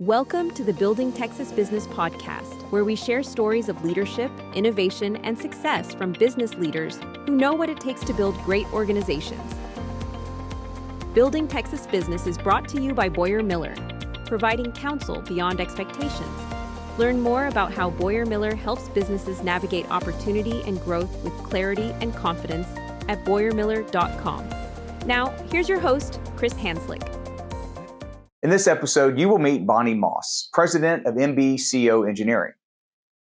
Welcome to the Building Texas Business Podcast, where we share stories of leadership, innovation, and success from business leaders who know what it takes to build great organizations. Building Texas Business is brought to you by Boyer Miller, providing counsel beyond expectations. Learn more about how Boyer Miller helps businesses navigate opportunity and growth with clarity and confidence at boyermiller.com. Now, here's your host, Chris Hanslik. In this episode, you will meet Bonnie Moss, president of MBCO Engineering.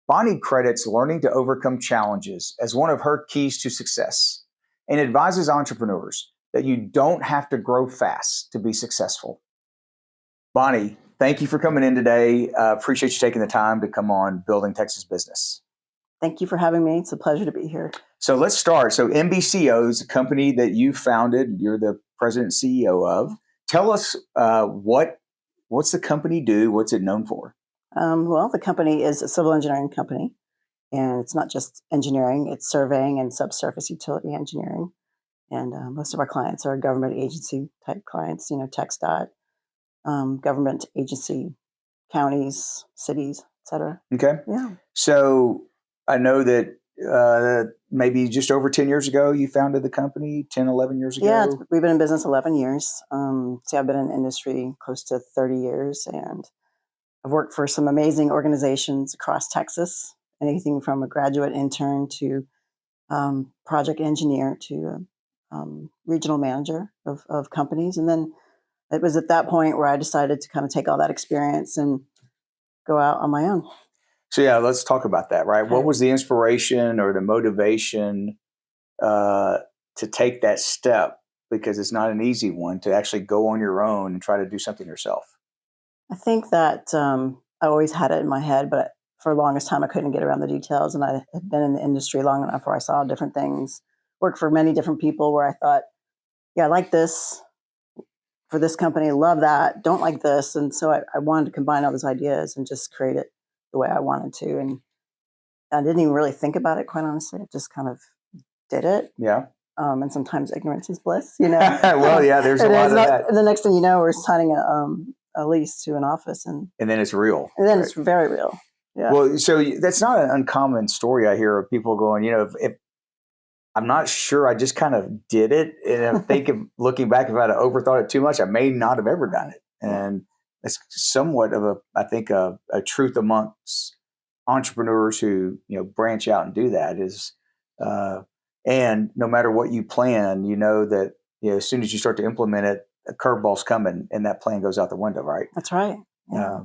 Bonnie credits learning to overcome challenges as one of her keys to success and advises entrepreneurs that you don't have to grow fast to be successful. Bonnie, thank you for coming in today. Appreciate you taking the time to come on Building Texas Business. Thank you for having me. It's a pleasure to be here. So let's start. So MBCO is a company that you founded. You're the president and CEO of. Tell us what's the company do? What's it known for? Well, the company is a civil engineering company, and it's not just engineering; it's surveying and subsurface utility engineering. And most of our clients are government agency type clients, TxDOT, government agency, counties, cities, etc. Okay. Yeah. So I know that maybe just over 10 years ago, you founded the company, 10, 11 years ago? Yeah, we've been in business 11 years. I've been in industry close to 30 years, and I've worked for some amazing organizations across Texas, anything from a graduate intern to project engineer to regional manager of companies. And then it was at that point where I decided to kind of take all that experience and go out on my own. So yeah, let's talk about that, right? Okay. What was the inspiration or the motivation to take that step? Because it's not an easy one to actually go on your own and try to do something yourself. I think that I always had it in my head, but for the longest time I couldn't get around the details. And I had been in the industry long enough where I saw different things, worked for many different people where I thought, yeah, I like this for this company, love that, don't like this. And so I wanted to combine all those ideas and just create it the way I wanted to. And I didn't even really think about it, quite honestly. I just kind of did it. Yeah. And sometimes ignorance is bliss, Well, yeah, there's a lot of that. And the next thing you know, we're signing a lease to an office. And then it's real. And then It's very real. Yeah. Well, so that's not an uncommon story I hear of people going, if I'm not sure, I just kind of did it. And I think looking back, if I'd have overthought it too much, I may not have ever done it. And it's somewhat of a truth amongst entrepreneurs who, branch out and do that is, and no matter what you plan, that, as soon as you start to implement it, a curveball's coming and that plan goes out the window, right? That's right. Yeah.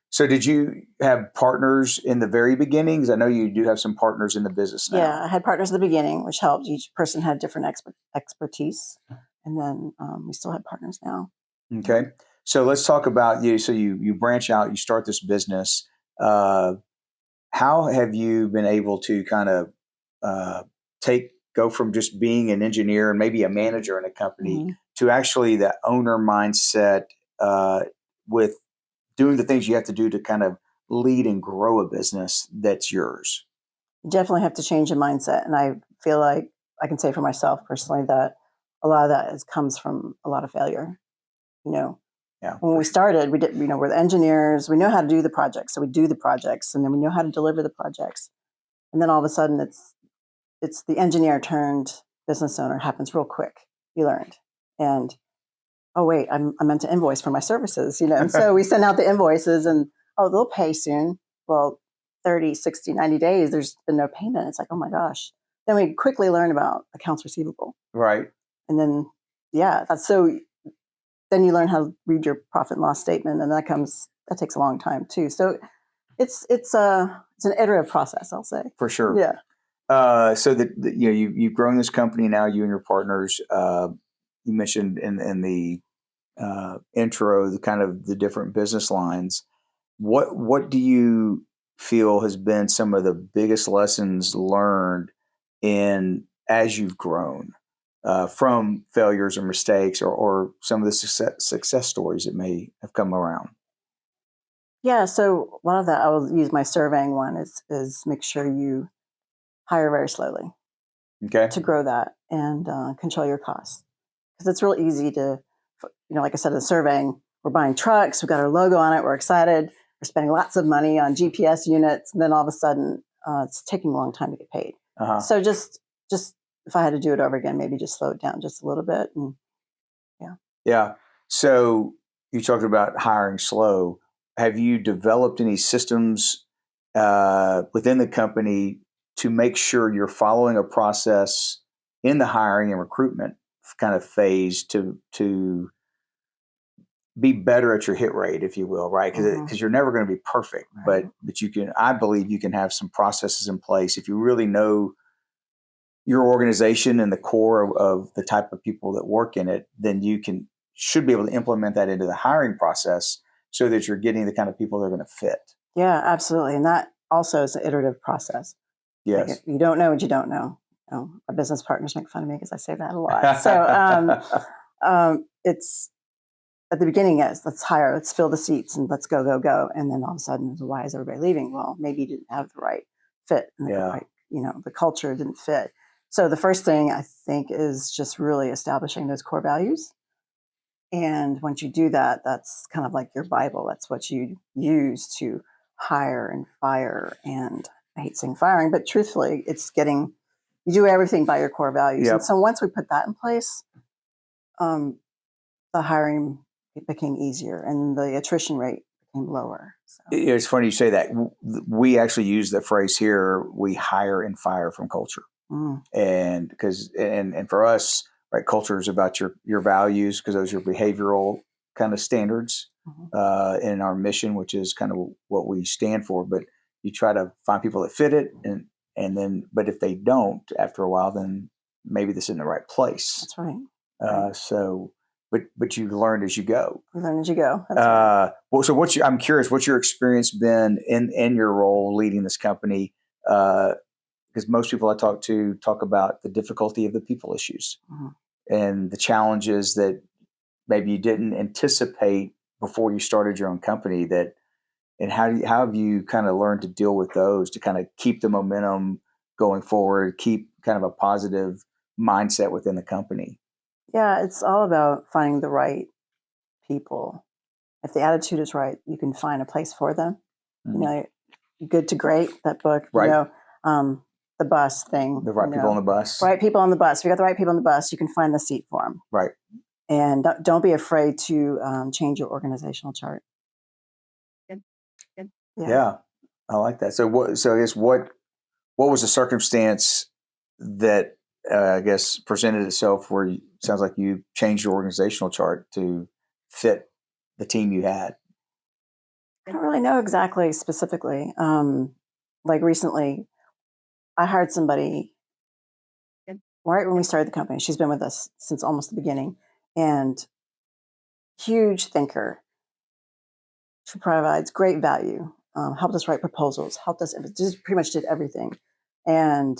So did you have partners in the very beginning? Because I know you do have some partners in the business now. Yeah, I had partners at the beginning, which helped. Each person had different expertise. And then we still have partners now. Okay. So let's talk about you. So you branch out, you start this business. How have you been able to kind of go from just being an engineer and maybe a manager in a company to actually the owner mindset with doing the things you have to do to kind of lead and grow a business that's yours? You definitely have to change your mindset. And I feel like I can say for myself personally that a lot of that comes from a lot of failure. Yeah. When we started, we did, we're the engineers, we know how to do the projects. So we do the projects and then we know how to deliver the projects. And then all of a sudden it's the engineer turned business owner happens real quick. You learned. And oh, wait, I meant to invoice for my services, And so we send out the invoices and, they'll pay soon. Well, 30, 60, 90 days, there's been no payment. It's like, oh my gosh. Then we quickly learn about accounts receivable. Right. And then, then you learn how to read your profit and loss statement. And that takes a long time too. So it's an iterative process, I'll say. For sure. Yeah. So you've grown this company now, you and your partners. You mentioned in the intro the kind of the different business lines. What do you feel has been some of the biggest lessons learned as you've grown from failures or mistakes or some of the success stories that may have come around? Yeah, so a lot of that I will use my surveying one is make sure you hire very slowly. Okay. To grow that and control your costs. Because it's real easy to, like I said, in surveying, we're buying trucks, we've got our logo on it, we're excited, we're spending lots of money on GPS units, and then all of a sudden it's taking a long time to get paid. So just if I had to do it over again, maybe just slow it down just a little bit. And yeah. So you talked about hiring slow. Have you developed any systems within the company to make sure you're following a process in the hiring and recruitment kind of phase to be better at your hit rate, if you will, right? Because you're never going to be perfect, Right. but you can. I believe you can have some processes in place if you really know your organization and the core of the type of people that work in it. Then you should be able to implement that into the hiring process so that you're getting the kind of people that are going to fit. Yeah, absolutely. And that also is an iterative process. Yes. Like, you don't know what you don't know. My business partners make fun of me because I say that a lot. So it's at the beginning, yes, let's hire, let's fill the seats and let's go, go, go. And then all of a sudden, why is everybody leaving? Well, maybe you didn't have the right fit. And the culture didn't fit. So the first thing I think is just really establishing those core values. And once you do that, that's kind of like your Bible. That's what you use to hire and fire. And I hate saying firing, but truthfully, you do everything by your core values. Yep. And so once we put that in place, the hiring became easier and the attrition rate became lower. So. It's funny you say that. We actually use the phrase here, we hire and fire from culture. And for us, right, culture is about your values, because those are behavioral kind of standards in our mission, which is kind of what we stand for. But you try to find people that fit it, and then, but if they don't, after a while, then maybe this isn't the right place. That's right. But you learn as you go. You learn as you go. That's right. Well, so I'm curious, what's your experience been in your role leading this company? Because most people I talk to talk about the difficulty of the people issues and the challenges that maybe you didn't anticipate before you started your own company. And how have you kind of learned to deal with those to kind of keep the momentum going forward, keep kind of a positive mindset within the company? Yeah, it's all about finding the right people. If the attitude is right, you can find a place for them. Good to Great, that book. Right. The bus thing. The right people on the bus. Right people on the bus. If you got the right people on the bus, you can find the seat for them. Right. And don't be afraid to change your organizational chart. Yeah, I like that. So I guess what was the circumstance that I guess presented itself where sounds like you changed your organizational chart to fit the team you had? I don't really know exactly specifically. Like recently, I hired somebody right when we started the company. She's been with us since almost the beginning, and huge thinker. She provides great value, helped us write proposals, helped us, just pretty much did everything. And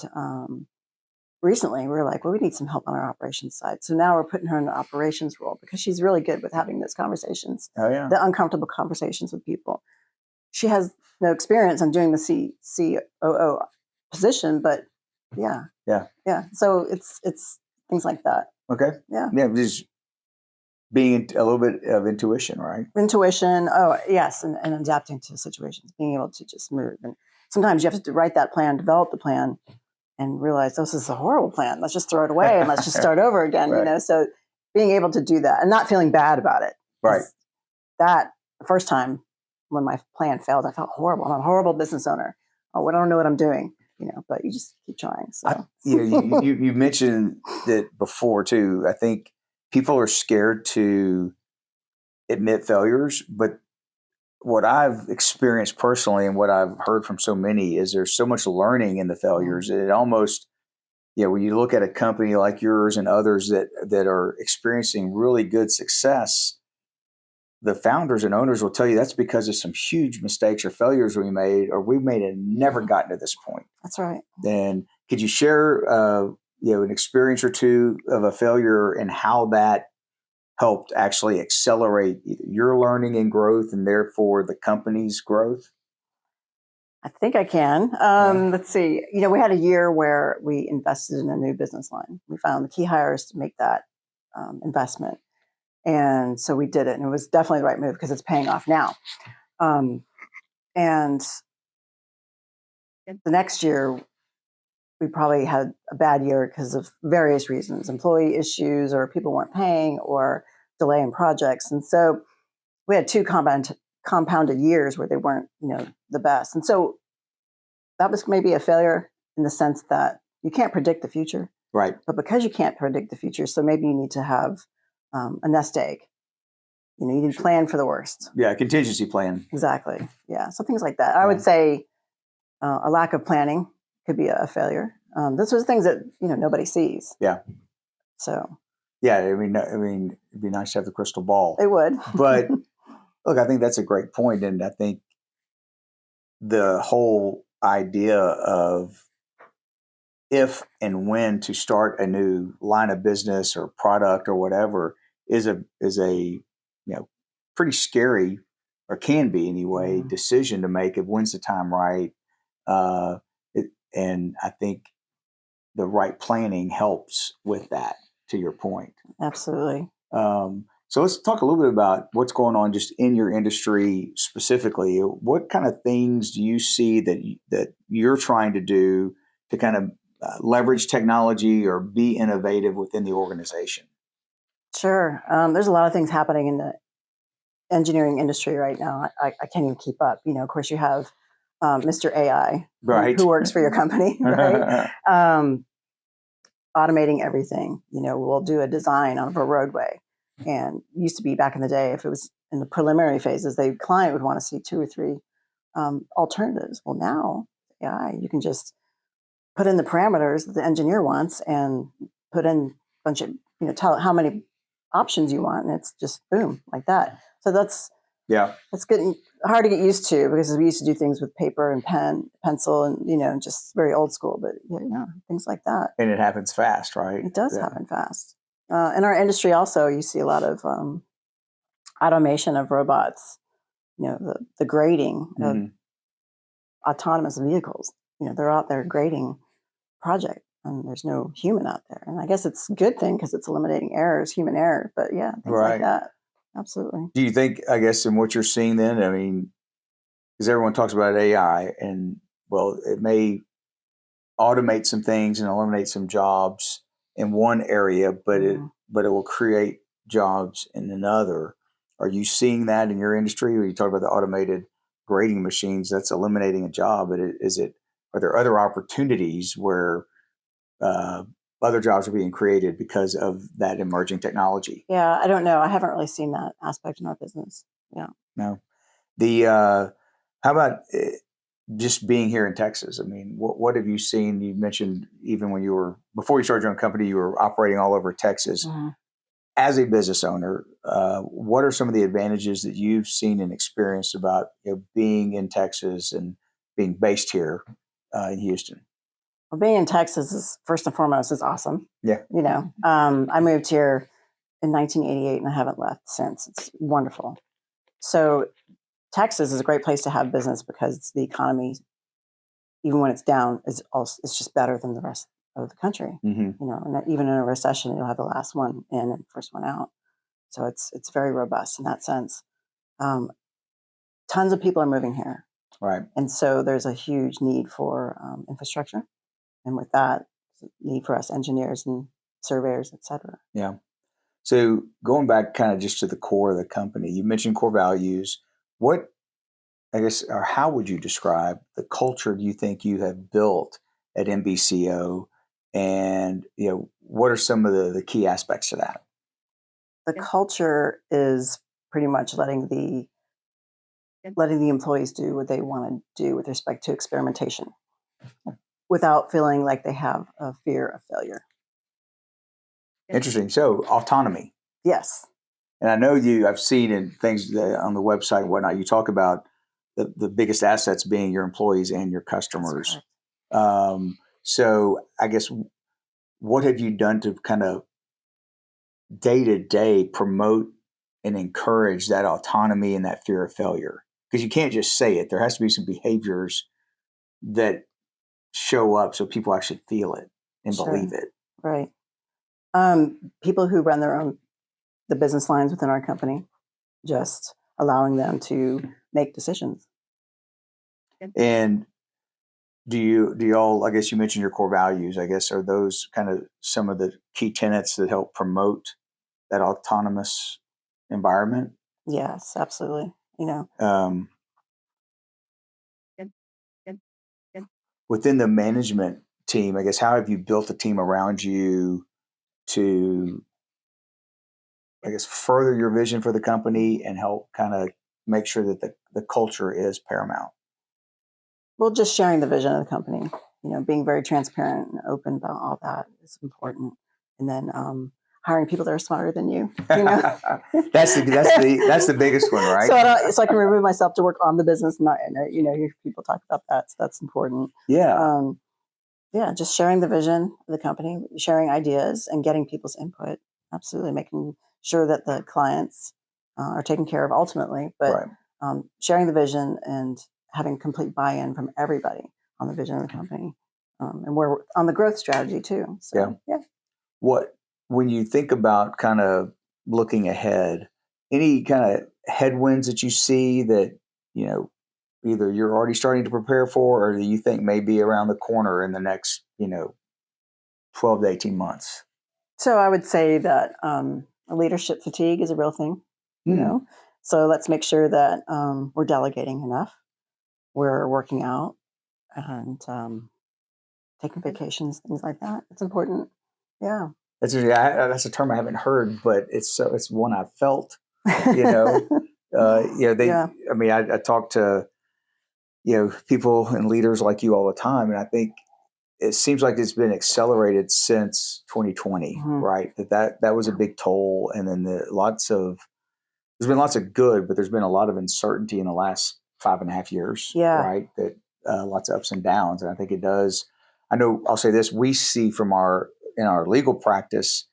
recently we were like, well, we need some help on our operations side. So now we're putting her in the operations role because she's really good with having those conversations, the uncomfortable conversations with people. She has no experience on doing the COO position, but yeah. So it's things like that. Okay. Yeah. Just being a little bit of intuition, right? Intuition. Oh, yes. And adapting to situations, being able to just move. And sometimes you have to write that plan, develop the plan, and realize this is a horrible plan. Let's just throw it away and let's just start over again. Right. So being able to do that and not feeling bad about it. Right. That the first time when my plan failed, I felt horrible. I'm a horrible business owner. Oh, I don't know what I'm doing. But you just keep trying. So you mentioned that before too. I think people are scared to admit failures, but what I've experienced personally and what I've heard from so many is there's so much learning in the failures. It almost, when you look at a company like yours and others that are experiencing really good success, the founders and owners will tell you that's because of some huge mistakes or failures we made and never gotten to this point. That's right. And could you share, an experience or two of a failure and how that helped actually accelerate your learning and growth and therefore the company's growth? I think I can. Let's see. We had a year where we invested in a new business line. We found the key hires to make that investment. And so we did it, and it was definitely the right move because it's paying off now. And the next year, we probably had a bad year because of various reasons, employee issues, or people weren't paying, or delay in projects. And so we had two compounded years where they weren't, the best. And so that was maybe a failure in the sense that you can't predict the future. Right. But because you can't predict the future, so maybe you need to have a nest egg. You need to plan for the worst. Yeah, contingency plan. Exactly. Yeah, so things like that. I would say a lack of planning could be a failure. This was things that nobody sees. Yeah. So. Yeah, I mean, it'd be nice to have the crystal ball. It would. But look, I think that's a great point, and I think the whole idea of if and when to start a new line of business or product or whatever is a pretty scary, or can be anyway, decision to make of when's the time right. And I think the right planning helps with that, to your point. Absolutely. So let's talk a little bit about what's going on just in your industry specifically. What kind of things do you see that you're trying to do to kind of leverage technology or be innovative within the organization? Sure. There's a lot of things happening in the engineering industry right now. I can't even keep up. Of course, you have Mr. AI, right, who works for your company, right? Automating everything. We'll do a design of a roadway. And it used to be back in the day, if it was in the preliminary phases, the client would want to see 2 or 3 alternatives. Well, now, AI, you can just put in the parameters that the engineer wants and put in a bunch of, tell it how many options you want, and it's just boom, like that. So that's getting hard to get used to, because we used to do things with paper and pencil, and just very old school. But things like that. And it happens fast, right? It does happen fast. In our industry, also, you see a lot of automation of robots. The grading of autonomous vehicles. They're out there grading project, and there's no human out there. And I guess it's a good thing because it's eliminating human error. But things like that. Absolutely. Do you think, I guess, in what you're seeing then, I mean, because everyone talks about AI, and well, it may automate some things and eliminate some jobs in one area, but it will create jobs in another. Are you seeing that in your industry? When you talk about the automated grading machines, that's eliminating a job, but are there other opportunities where other jobs are being created because of that emerging technology? Yeah, I don't know. I haven't really seen that aspect in our business. Yeah. No. How about just being here in Texas? I mean, what have you seen? You mentioned even before you started your own company, you were operating all over Texas. Mm-hmm. As a business owner, what are some of the advantages that you've seen and experienced about being in Texas and being based here in Houston? Well, being in Texas is first and foremost is awesome. Yeah. I moved here in 1988 and I haven't left since. It's wonderful. So Texas is a great place to have business because the economy, even when it's down, is just better than the rest of the country. Mm-hmm. And even in a recession, you'll have the last one in and first one out. So it's very robust in that sense. Tons of people are moving here. Right. And so there's a huge need for infrastructure. And with that, need for us engineers and surveyors, et cetera. Yeah. So going back kind of just to the core of the company, you mentioned core values. What, I guess, or how would you describe the culture do you think you have built at MBCO? And, what are some of the key aspects to that? The culture is pretty much letting the employees do what they want to do with respect to experimentation, without feeling like they have a fear of failure. Interesting. So autonomy. Yes. And I know I've seen in things on the website and whatnot, you talk about the biggest assets being your employees and your customers. So I guess, what have you done to kind of day to day promote and encourage that autonomy and that fear of failure? Because you can't just say it. There has to be some behaviors that show up so people actually feel it and believe it. Right. People who run their own the business lines within our company, just allowing them to make decisions. And do you all, I guess you mentioned your core values, I guess, are those kind of some of the key tenets that help promote that autonomous environment? Yes, absolutely. Within the management team, I guess, how have you built a team around you to, I guess, further your vision for the company and help kind of make sure that the culture is paramount? Well, just sharing the vision of the company, being very transparent and open about all that is important. And then hiring people that are smarter than you. That's the biggest one, right? So I can remove myself to work on the business. Not, hear people talk about that. So that's important. Yeah. Just sharing the vision of the company, sharing ideas, and getting people's input. Absolutely, making sure that the clients are taken care of ultimately, but right. Sharing the vision and having complete buy-in from everybody on the vision of the company, and we're on the growth strategy too. So, yeah. When you think about kind of looking ahead, any kind of headwinds that you see that, either you're already starting to prepare for, or that you think may be around the corner in the next, 12 to 18 months? So I would say that leadership fatigue is a real thing, So let's make sure that we're delegating enough, we're working out, and taking vacations, things like that. It's important. Yeah. That's a term I haven't heard, but it's one I've felt. I talk to people and leaders like you all the time, and I think it seems like it's been accelerated since 2020, right? That was a big toll, and then there's been lots of good, but there's been a lot of uncertainty in the last 5.5 years, right? That lots of ups and downs, and I think it does. I know I'll say this: we see in our legal practice,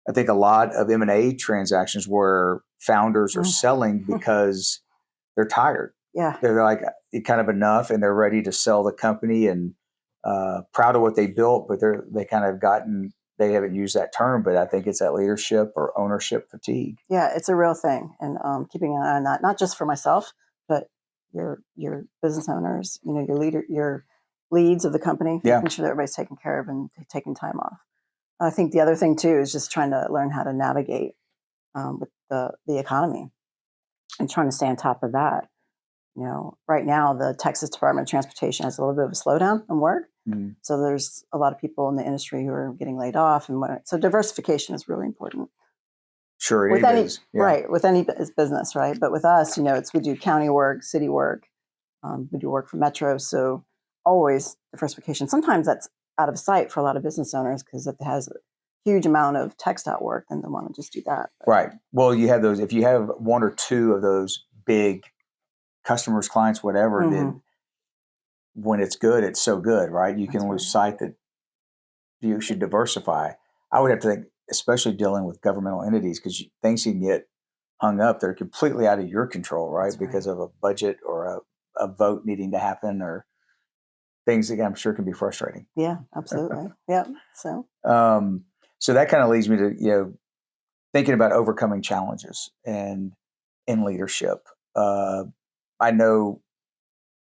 I think a lot of M&A transactions where founders are selling because they're tired. Yeah, they're like kind of enough, and they're ready to sell the company and proud of what they built, but they haven't used that term, but I think it's that leadership or ownership fatigue. Yeah, it's a real thing, and keeping an eye on that, not just for myself, but your business owners, your leads of the company, making sure that everybody's taken care of and taking time off. I think the other thing too is just trying to learn how to navigate with the economy and trying to stay on top of that. Right now the Texas Department of Transportation has a little bit of a slowdown in work. So there's a lot of people in the industry who are getting laid off, so diversification is really important. Sure, with any right with any business, right? But with us, we do county work, city work, we do work for Metro, so always diversification. Sometimes that's out of sight for a lot of business owners because it has a huge amount of textile work, and they want to just do that. Right. Well, you have those. If you have one or two of those big customers, clients, whatever, then when it's good, it's so good, right? You can lose sight that you should diversify. I would have to think, especially dealing with governmental entities, because things can get hung up. They're completely out of your control, right? Because of a budget or a vote needing to happen, or things that I'm sure can be frustrating. Yeah, absolutely. Yeah. So that kind of leads me to, thinking about overcoming challenges and in leadership. I know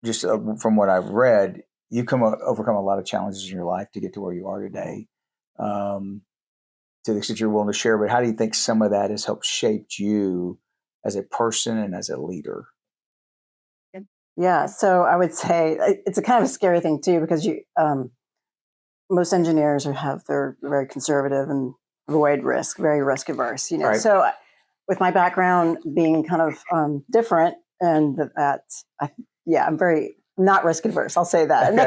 just from what I've read, you overcome a lot of challenges in your life to get to where you are today. To the extent you're willing to share, but how do you think some of that has helped shape you as a person and as a leader? Yeah, so I would say it's a kind of a scary thing too, because most engineers they're very conservative and avoid risk, very risk averse. Right. So with my background being kind of different, and I'm very not risk averse. I'll say that, and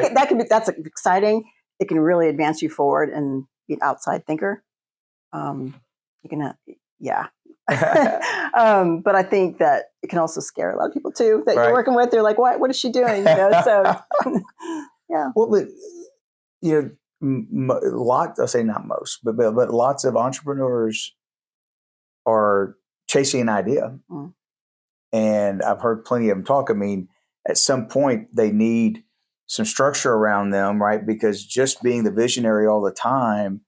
that's exciting. It can really advance you forward and be an outside thinker. You can, but I think that it can also scare a lot of people too that you're working with. They're like, what is she doing? So yeah. Well, but I'll say not most, but lots of entrepreneurs are chasing an idea, and I've heard plenty of them talk. I mean, at some point they need some structure around them, right? Because just being the visionary all the time,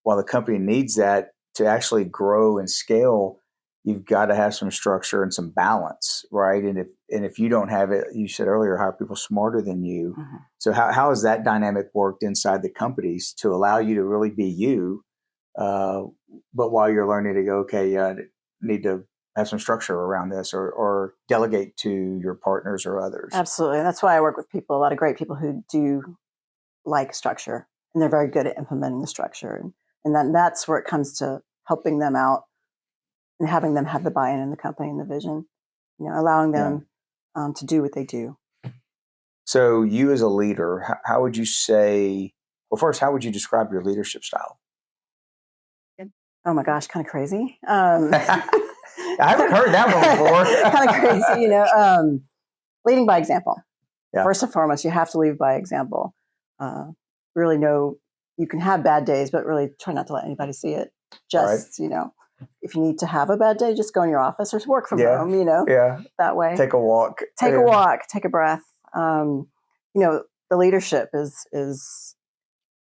while the company needs that to actually grow and scale, you've got to have some structure and some balance, right? And if you don't have it, you said earlier, hire people smarter than you. Mm-hmm. So how has that dynamic worked inside the companies to allow you to really be you, but while you're learning to go, okay, yeah, I need to have some structure around this, or delegate to your partners or others? Absolutely. That's why I work with people, a lot of great people who do like structure, and they're very good at implementing the structure. And then that's where it comes to helping them out and having them have the buy-in in the company and the vision, allowing them to do what they do. So you as a leader, how would you say, well, first, how would you describe your leadership style? Oh my gosh, kind of crazy. I haven't heard that one before. Kind of crazy, leading by example. Yeah. First and foremost, you have to lead by example. Really know you can have bad days, but really try not to let anybody see it. Just, if you need to have a bad day, just go in your office or work from home, that way. Take a walk. Take a walk, take a breath. The leadership is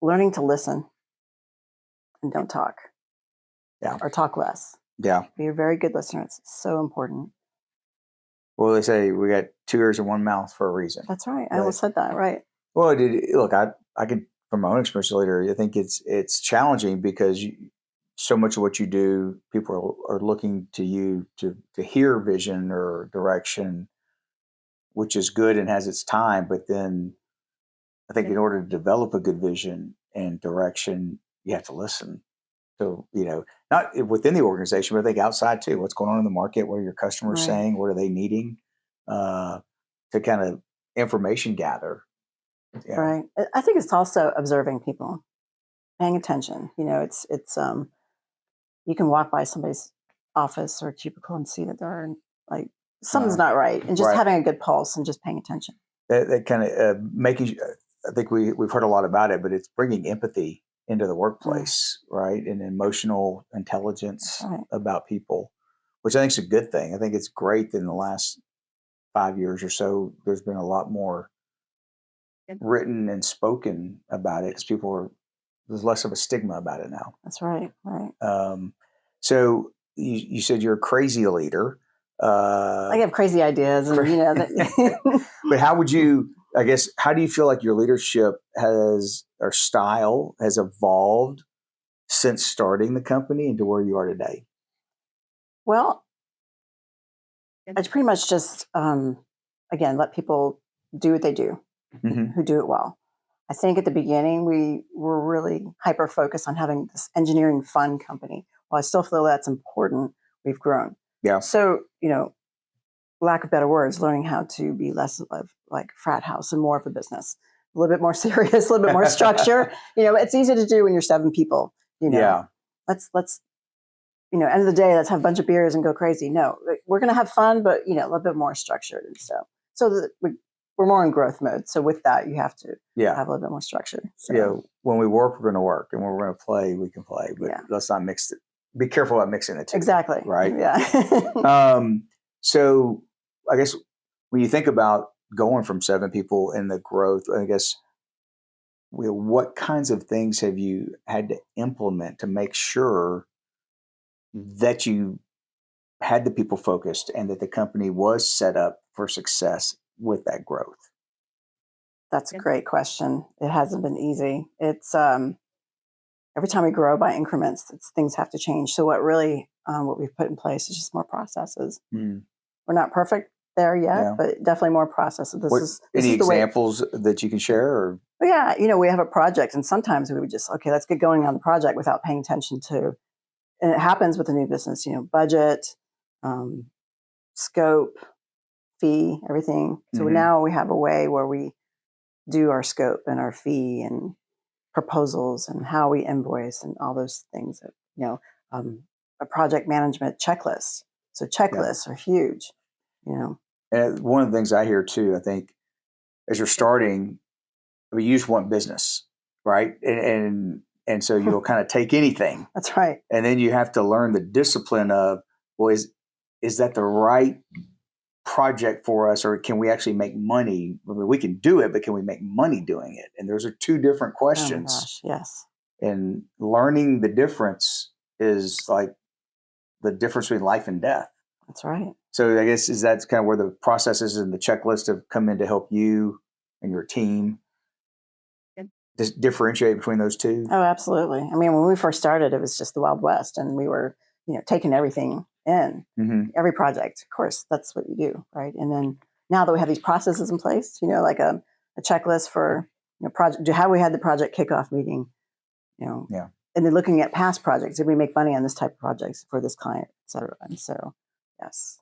learning to listen and don't talk. Yeah. Or talk less. Yeah. Be a very good listener. It's so important. Well, they say we got 2 ears and 1 mouth for a reason. That's right. I almost said that, right. Well, look, I could, from my own experience as a leader, I think it's challenging because so much of what you do, people are looking to you to hear vision or direction, which is good and has its time. But then I think in order to develop a good vision and direction, you have to listen. So, not within the organization, but I think outside too. What's going on in the market? What are your customers saying? What are they needing? To kind of information gather. Yeah. Right. I think it's also observing people, paying attention. It's you can walk by somebody's office or cubicle and see that they're like something's not right, and just having a good pulse and just paying attention. That kind of making. I think we've heard a lot about it, but it's bringing empathy into the workplace, right? And emotional intelligence about people, which I think is a good thing. I think it's great that in the last 5 years or so, there's been a lot more written and spoken about it because there's less of a stigma about it now. That's right. Right. So you said you're a crazy leader. I have crazy ideas, and But how do you feel like your leadership or style has evolved since starting the company into where you are today? Well, it's pretty much just, again, let people do what they do, who do it well. I think at the beginning, we were really hyper-focused on having this engineering fun company. While I still feel that's important, we've grown. Yeah. So, lack of better words, learning how to be less of like frat house and more of a business, a little bit more serious, a little bit more structure. It's easy to do when you're 7 people. Yeah. Let's end of the day, let's have a bunch of beers and go crazy. No, we're going to have fun, but a little bit more structured and stuff. So that we're more in growth mode. So with that, you have to have a little bit more structure. So. When we work, we're going to work, and when we're going to play, we can play. But let's not mix it. Be careful about mixing it too. Exactly. Right. Yeah. So I guess when you think about going from 7 people in the growth, I guess, what kinds of things have you had to implement to make sure that you had the people focused and that the company was set up for success with that growth? That's a great question. It hasn't been easy. It's every time we grow by increments, things have to change. So what we've put in place is just more processes. We're not perfect there yet, but definitely more processes. Any examples that you can share? Or? Yeah, we have a project, and sometimes we would just, let's get going on the project without paying attention to, and it happens with a new business, budget, scope, fee, everything. So now we have a way where we do our scope and our fee and proposals and how we invoice and all those things. A project management checklist. So checklists are huge. And one of the things I hear too, I think, as you're starting, you just want business, right? And so you'll kind of take anything. That's right. And then you have to learn the discipline of, well, is that the right project for us, or can we actually make money? I mean, we can do it, but can we make money doing it? And those are 2 different questions. Oh my gosh, yes. And learning the difference is like the difference between life and death. That's right. So I guess is that kind of where the processes and the checklist have come in to help you and your team just differentiate between those two? Oh, absolutely. I mean, when we first started, it was just the Wild West, and we were, taking everything in, every project. Of course, that's what you do, right? And then now that we have these processes in place, like a checklist for project. How we had the project kickoff meeting, Yeah. and then looking at past projects. Did we make money on this type of projects for this client, et cetera? And so, yes.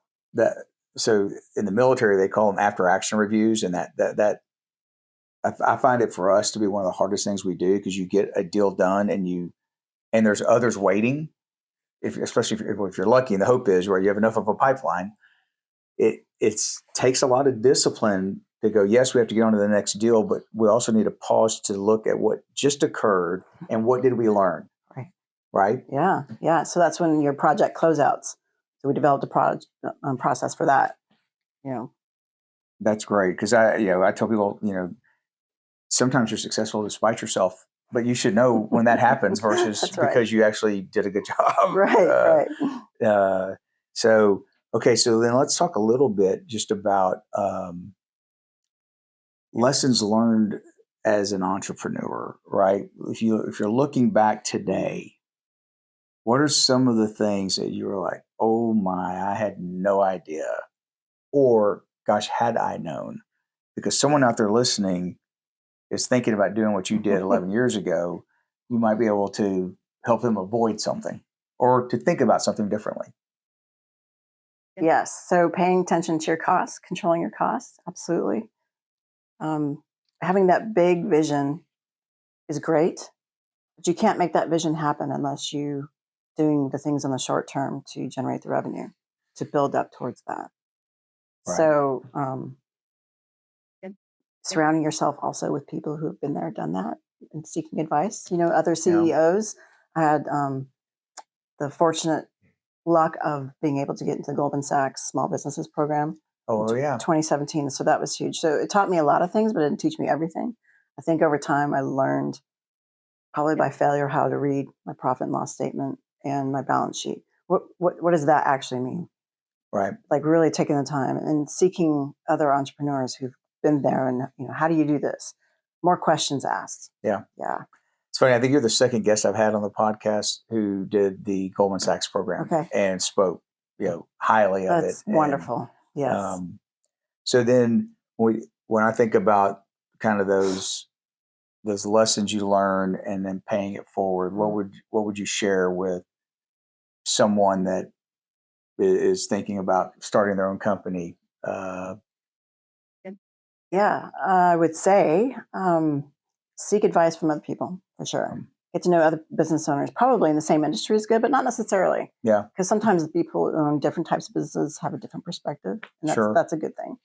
So in the military, they call them after action reviews, and that I find it for us to be one of the hardest things we do, because you get a deal done and there's others waiting. Especially if you're lucky, and the hope is where you have enough of a pipeline, it takes a lot of discipline to go, yes, we have to get on to the next deal, but we also need to pause to look at what just occurred and what did we learn. Right. Yeah. So that's when your project closeouts. So we developed a process for that. That's great, because I tell people, sometimes you're successful despite yourself, but you should know when that happens versus because you actually did a good job. Right. So then let's talk a little bit just about lessons learned as an entrepreneur, right? If you're looking back today, what are some of the things that you were like, oh my, I had no idea, or gosh, had I known? Because someone out there listening is thinking about doing what you did 11 years ago, you might be able to help them avoid something or to think about something differently. Yes. So paying attention to your costs, controlling your costs. Absolutely. Having that big vision is great, but you can't make that vision happen unless you doing the things in the short term to generate the revenue to build up towards that. Right. So surrounding yourself also with people who have been there, done that, and seeking advice. Other CEOs. I had the fortunate luck of being able to get into the Goldman Sachs Small Businesses Program. Oh, yeah. 2017. So that was huge. So it taught me a lot of things, but it didn't teach me everything. I think over time I learned, probably by failure, how to read my profit and loss statement and my balance sheet. What does that actually mean? Right. Like really taking the time and seeking other entrepreneurs who've been there, and how do you do this? More questions asked. Yeah. It's funny. I think you're the second guest I've had on the podcast who did the Goldman Sachs program and spoke, highly of it. That's wonderful. Yes. So then when I think about kind of those lessons you learn and then paying it forward, what would you share with someone that is thinking about starting their own company? I would say seek advice from other people, for sure. Get to know other business owners, probably in the same industry is good, but not necessarily. Yeah. Because sometimes the people who own different types of businesses have a different perspective, and that's a good thing.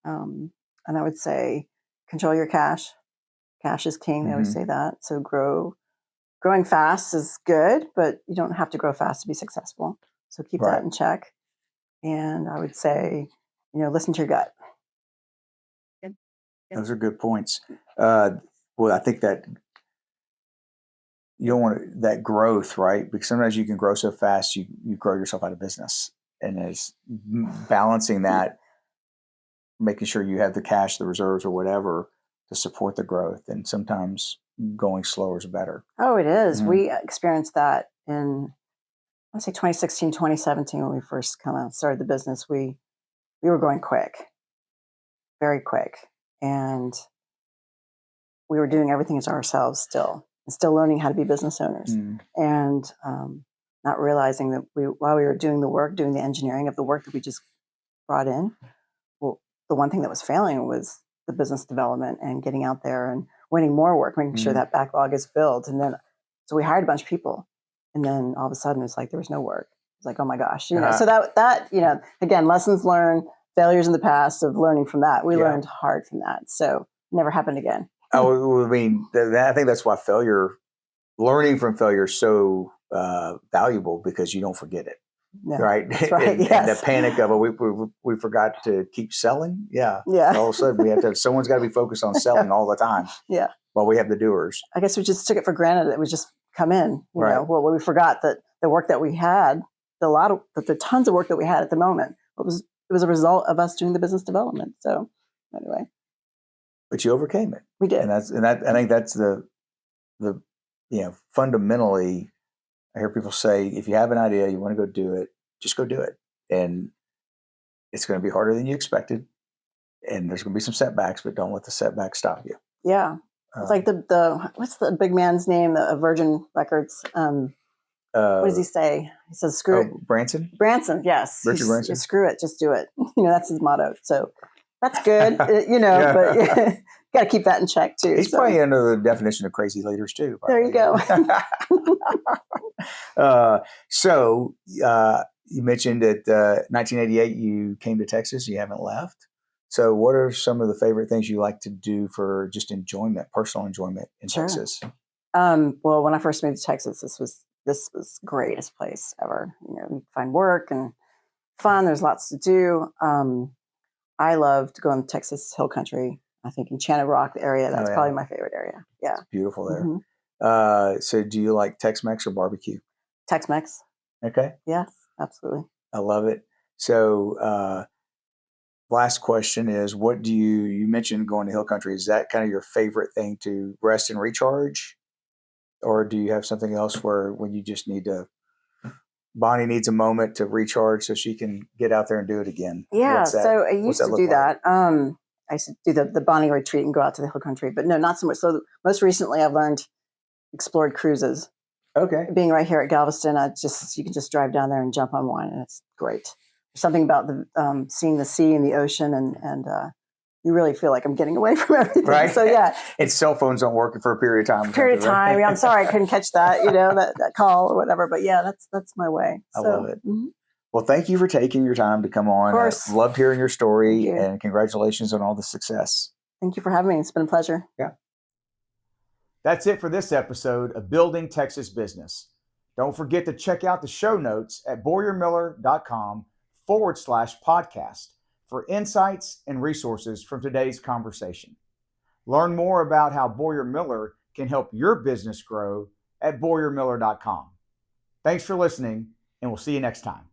And I would say control your cash. Cash is king. They always say that. So growing fast is good, but you don't have to grow fast to be successful. So keep that in check. And I would say, listen to your gut. Those are good points. Well, I think that you don't want that growth, right? Because sometimes you can grow so fast, you grow yourself out of business. And it's balancing that, making sure you have the cash, the reserves, or whatever to support the growth. And sometimes going slower is better. Oh, it is. We experienced that in, I'd say 2016, 2017, when we first kind of started the business. We were going quick, very quick. And we were doing everything as ourselves still learning how to be business owners, and not realizing that while we were doing the engineering of the work that we just brought in, well, the one thing that was failing was the business development and getting out there and winning more work, making sure that backlog is filled. And then, so we hired a bunch of people, and then all of a sudden it's like there was no work. It's like, oh my gosh, so that again, lessons learned, failures in the past of learning from that. We learned hard from that, so never happened again. I mean, I think that's why learning from failure is so valuable, because you don't forget it, right? That's right. And the panic of it, we forgot to keep selling. Yeah. All of a sudden, we have to. Someone's got to be focused on selling all the time. Yeah. While we have the doers. I guess we just took it for granted that it would just come in. You know, well, we forgot that the work that we had the tons of work that we had at the moment. It was a result of us doing the business development. So anyway, but you overcame it. we did. And I think that's the fundamentally, I hear people say, if you have an idea, you want to go do it, just go do it. And it's going to be harder than you expected. And there's going to be some setbacks, but don't let the setbacks stop you. Yeah. It's like the what's the big man's name? The Virgin Records. What does he say? He says, "Screw it." Branson. Branson, yes. Richard Branson. Screw it, just do it. That's his motto. So that's good. But got to keep that in check too. He's probably under the definition of crazy leaders too. Probably. There you go. So you mentioned that 1988 you came to Texas. You haven't left. So what are some of the favorite things you like to do for just enjoyment, personal enjoyment in Texas? Well, when I first moved to Texas, this was the greatest place ever. You find work and fun. There's lots to do. I loved going to Texas Hill Country. I think Enchanted Rock area. That's probably my favorite area. Yeah, it's beautiful there. Mm-hmm. So do you like Tex-Mex or barbecue? Tex-Mex. Okay. Yes, absolutely. I love it. So last question is, what do you mentioned going to Hill Country. Is that kind of your favorite thing to rest and recharge? Or do you have something else where when you just Bonnie needs a moment to recharge so she can get out there and do it again? Yeah. So I used to do that. I used to do the Bonnie retreat and go out to the Hill Country, but no, not so much. So most recently I've explored cruises. Okay. Being right here at Galveston, you can just drive down there and jump on one, and it's great. There's something about seeing the sea and the ocean, and you really feel like I'm getting away from everything. Right. So yeah. And cell phones don't work for a period of time. Yeah, I'm sorry I couldn't catch that, that call or whatever. But yeah, that's my way. I love it. Mm-hmm. Well, thank you for taking your time to come on. Of course. I loved hearing your story, and congratulations on all the success. Thank you for having me. It's been a pleasure. Yeah. That's it for this episode of Building Texas Business. Don't forget to check out the show notes at BoyerMiller.com/podcast for insights and resources from today's conversation. Learn more about how Boyer Miller can help your business grow at BoyerMiller.com. Thanks for listening, and we'll see you next time.